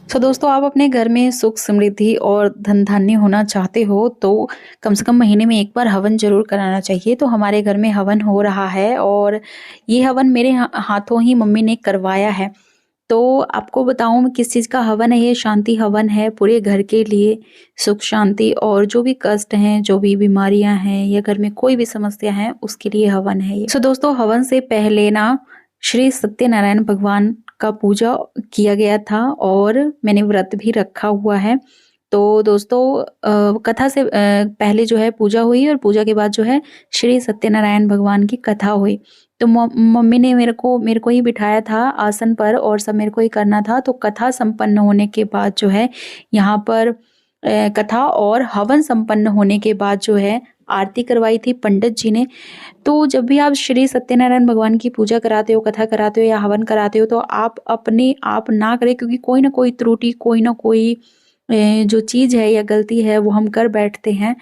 दोस्तों, आप अपने घर में सुख समृद्धि और धन धान्य होना चाहते हो तो कम से कम महीने में एक बार हवन ज़रूर कराना चाहिए। तो हमारे घर में हवन हो रहा है और ये हवन मेरे हाथों ही मम्मी ने करवाया है। तो आपको बताऊँ किस चीज़ का हवन है ये? शांति हवन है पूरे घर के लिए, सुख शांति और जो भी कष्ट हैं, जो भी बीमारियाँ हैं या घर में कोई भी समस्या है उसके लिए हवन है ये। दोस्तों, हवन से पहले ना श्री सत्यनारायण भगवान का पूजा किया गया था और मैंने व्रत भी रखा हुआ है। तो दोस्तों, कथा से पहले जो है पूजा हुई और पूजा के बाद जो है श्री सत्यनारायण भगवान की कथा हुई। तो मम्मी ने मेरे को ही बिठाया था आसन पर और सब मेरे को ही करना था। तो कथा संपन्न होने के बाद जो है यहाँ पर कथा और हवन संपन्न होने के बाद जो है आरती करवाई थी पंडित जी ने। तो जब भी आप श्री सत्यनारायण भगवान की पूजा कराते हो, कथा कराते हो या हवन कराते हो तो आप अपने आप ना करें, क्योंकि कोई ना कोई त्रुटि, कोई ना कोई जो चीज़ है या गलती है वो हम कर बैठते हैं।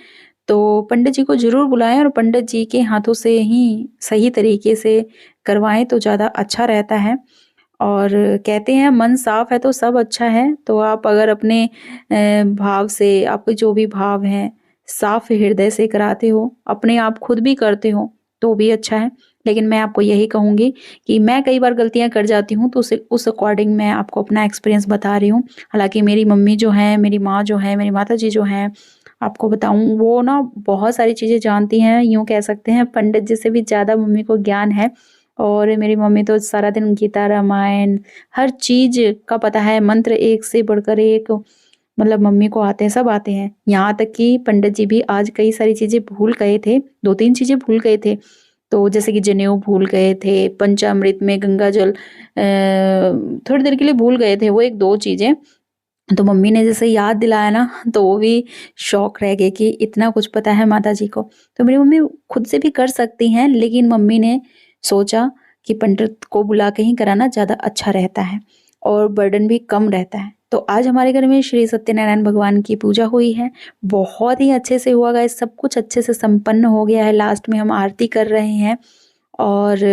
तो पंडित जी को ज़रूर बुलाएँ और पंडित जी के हाथों से ही सही तरीके से करवाएँ तो ज़्यादा अच्छा रहता है। और कहते हैं मन साफ है तो सब अच्छा है। तो आप अगर अपने भाव से, आपके जो भी भाव हैं, साफ हृदय से कराते हो, अपने आप खुद भी करते हो तो भी अच्छा है। लेकिन मैं आपको यही कहूँगी कि मैं कई बार गलतियाँ कर जाती हूँ तो उस अकॉर्डिंग मैं आपको अपना एक्सपीरियंस बता रही हूँ। हालाँकि मेरी मम्मी जो हैं, मेरी माँ जो हैं, मेरी माताजी जो हैं, आपको बताऊँ वो ना बहुत सारी चीज़ें जानती हैं, यूँ कह सकते हैं पंडित जी से भी ज़्यादा मम्मी को ज्ञान है। और मेरी मम्मी तो सारा दिन गीता, रामायण, हर चीज़ का पता है, मंत्र एक से बढ़कर एक मतलब मम्मी को आते हैं, सब आते हैं। यहाँ तक कि पंडित जी भी आज कई सारी चीज़ें भूल गए थे, 2-3 चीज़ें भूल गए थे। तो जैसे कि जनेऊ भूल गए थे, पंचामृत में गंगा जल थोड़ी देर के लिए भूल गए थे, वो 1-2 चीज़ें। तो मम्मी ने जैसे याद दिलाया ना तो वो भी शॉक रह गए कि इतना कुछ पता है माताजी को। तो मेरी मम्मी खुद से भी कर सकती हैं, लेकिन मम्मी ने सोचा कि पंडित को बुला के ही कराना ज़्यादा अच्छा रहता है और बर्डन भी कम रहता है। तो आज हमारे घर में श्री सत्यनारायण भगवान की पूजा हुई है। बहुत ही अच्छे से हुआ गाइस, सब कुछ अच्छे से संपन्न हो गया है। लास्ट में हम आरती कर रहे हैं और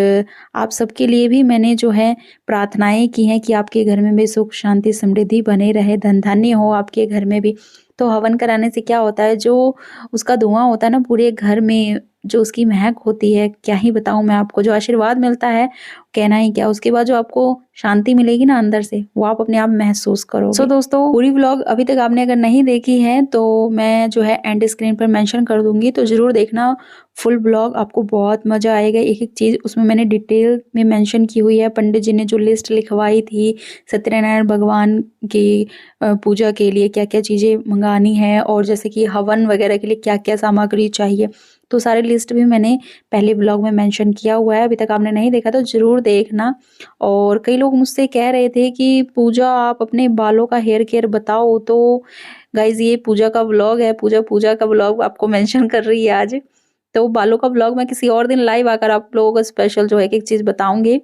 आप सबके लिए भी मैंने जो है प्रार्थनाएँ की हैं कि आपके घर में भी सुख, शांति, समृद्धि बने रहे, धन-धान्य हो आपके घर में भी। तो हवन कराने से क्या होता है, जो उसका धुआँ होता है ना पूरे घर में, जो उसकी महक होती है, क्या ही बताऊँ मैं आपको, जो आशीर्वाद मिलता है, कहना ही क्या। उसके बाद जो आपको शांति मिलेगी ना अंदर से, वो आप अपने आप महसूस करोगे। दोस्तों, पूरी व्लॉग अभी तक आपने अगर नहीं देखी है तो मैं जो है एंड स्क्रीन पर मेंशन कर दूँगी, तो ज़रूर देखना फुल व्लॉग, आपको बहुत मज़ा आएगा। एक-एक चीज़ उसमें मैंने डिटेल में मेंशन की हुई है। पंडित जी ने जो लिस्ट लिखवाई थी सत्यनारायण भगवान की पूजा के लिए क्या-क्या चीज़ें मँगानी है और जैसे कि हवन वगैरह के लिए क्या-क्या सामग्री चाहिए, तो सारी लिस्ट भी मैंने पहले व्लॉग में मेंशन किया हुआ है। अभी तक आपने नहीं देखा तो ज़रूर देखना। और कई लोग मुझसे कह रहे थे कि पूजा आप अपने बालों का हेयर केयर बताओ, तो गाइज़ ये पूजा का व्लॉग है, पूजा का व्लॉग आपको मेंशन कर रही है आज। तो बालों का व्लॉग मैं किसी और दिन लाइव आकर आप लोगों को स्पेशल जो है एक-एक चीज़ बताऊँगी।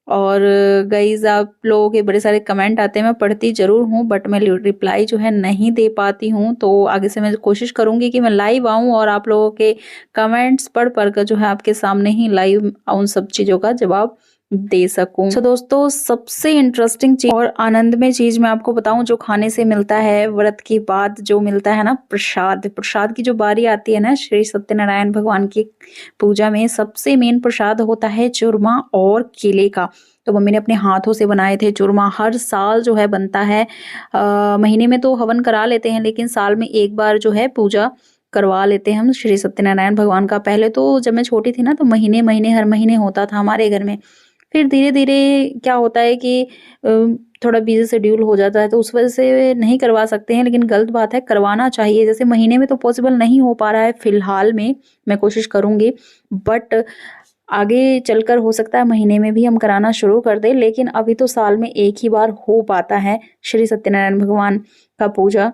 और गाइज़ आप लोगों के बड़े सारे कमेंट आते हैं, मैं पढ़ती ज़रूर हूँ बट मैं रिप्लाई जो है नहीं दे पाती हूँ। तो आगे से मैं कोशिश करूँगी कि मैं लाइव आऊँ और आप लोगों के कमेंट्स पढ़ कर जो है आपके सामने ही लाइव उन सब चीज़ों का जवाब दे सकूँ। दोस्तों, सबसे इंटरेस्टिंग चीज़ और आनंदमय चीज़ मैं आपको बताऊँ जो खाने से मिलता है व्रत के बाद, जो मिलता है ना प्रसाद। प्रसाद की जो बारी आती है ना श्री सत्यनारायण भगवान की पूजा में, सबसे मेन प्रसाद होता है चूरमा और केले का। तो मम्मी ने अपने हाथों से बनाए थे चूरमा, हर साल जो है बनता है। महीने में तो हवन करा लेते हैं, लेकिन साल में एक बार जो है पूजा करवा लेते हैं हम श्री सत्यनारायण भगवान का। पहले तो जब मैं छोटी थी ना तो महीने-महीने हर महीने होता था हमारे घर में। फिर धीरे-धीरे क्या होता है कि थोड़ा बिज़ी शेड्यूल हो जाता है तो उस वज़ह से नहीं करवा सकते हैं, लेकिन गलत बात है, करवाना चाहिए। जैसे महीने में तो पॉसिबल नहीं हो पा रहा है फ़िलहाल में, मैं कोशिश करूँगी, बट आगे चलकर हो सकता है महीने में भी हम कराना शुरू कर दें, लेकिन अभी तो साल में एक ही बार हो पाता है श्री सत्यनारायण भगवान का पूजा।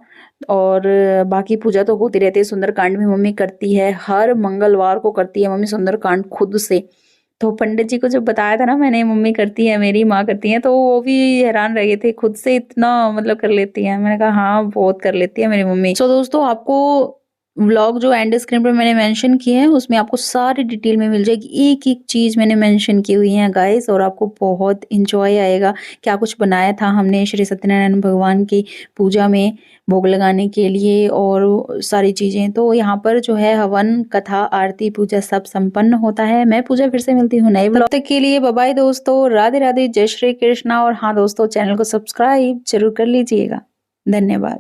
और बाकी पूजा तो होती रहती है। सुंदरकांड भी मम्मी करती है, हर मंगलवार को करती है मम्मी सुंदरकांड खुद से। तो पंडित जी को जब बताया था ना मैंने मम्मी करती है, मेरी माँ करती हैं, तो वो भी हैरान रह गए थे, खुद से इतना मतलब कर लेती हैं। मैंने कहा हाँ, बहुत कर लेती है मेरी मम्मी। दोस्तों, आपको व्लॉग जो एंड स्क्रीन पे मैंने मेंशन किए हैं उसमें आपको सारी डिटेल में मिल जाएगी, एक-एक चीज़ मैंने मेंशन की हुई है गाइस, और आपको बहुत एन्जॉय आएगा। क्या कुछ बनाया था हमने श्री सत्यनारायण भगवान की पूजा में भोग लगाने के लिए और सारी चीज़ें। तो यहाँ पर जो है हवन, कथा, आरती, पूजा सब संपन्न होता है। मैं पूजा फिर से मिलती हूँ नए व्लॉग, तब तक के लिए बाय बाय दोस्तों, राधे-राधे, जय श्री कृष्णा। और हाँ दोस्तों, चैनल को सब्सक्राइब ज़रूर कर लीजिएगा। धन्यवाद।